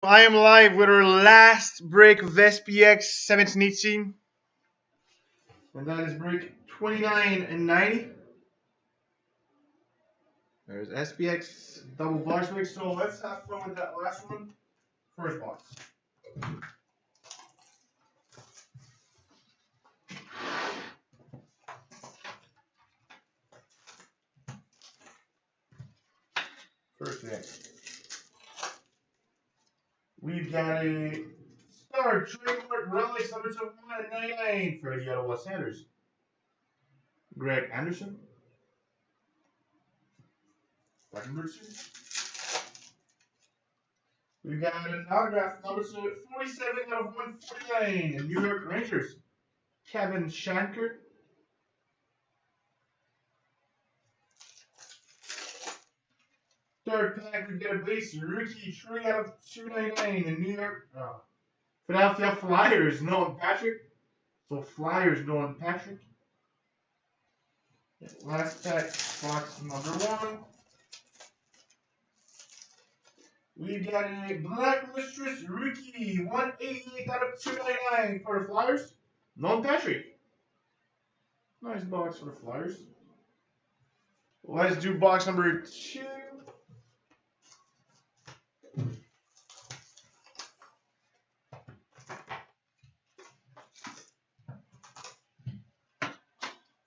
I am live with our last break of SPX 1718. And that is break 29 and 90. There's SPX double box break. So let's have fun with that last one. First box. First thing. We've got a Star Trademark Relics number 199 for the Ottawa Sanders. Greg Anderson. Pack number 2. We've got an autograph number 47 out of 149 New York Rangers. Kevin Shanker. Third pack, we get a base rookie 3 out of 299 in New York. Philadelphia Flyers, Nolan Patrick. So Flyers, Nolan Patrick. Last pack, box number 1. We got a Black Lustrous rookie 188 out of 299 for the Flyers. Nolan Patrick. Nice box for the Flyers. Let's do box number 2.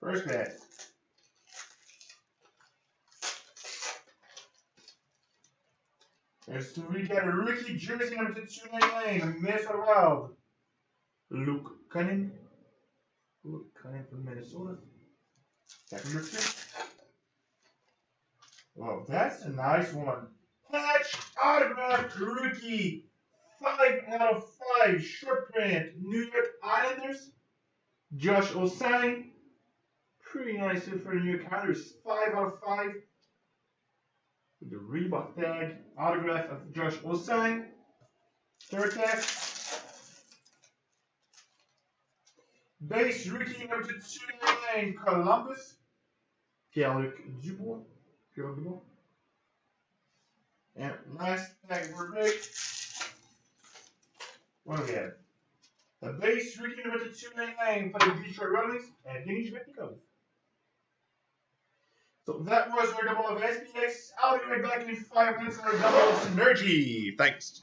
First pack. We got a rookie jersey number 299, Minnesota Wild. Luke Cunning. Luke Cunning from Minnesota. Pack number 2. Well, that's a nice one. Patch autograph rookie. 5 out of 5 short print. New York Islanders. Josh Osang. Pretty nice for the New York Islanders. 5 out of 5. With the Reebok tag. Autograph of Josh Osang. Third tag. Base rookie number 299 Columbus. Pierre-Luc Dubois. And last tag for break. What do we have? The base rookie number 299 for the Detroit Red Wings and Vinny Svechnikov. So that was our double of SPX. I'll be right back in 5 minutes for a double of Synergy. Thanks.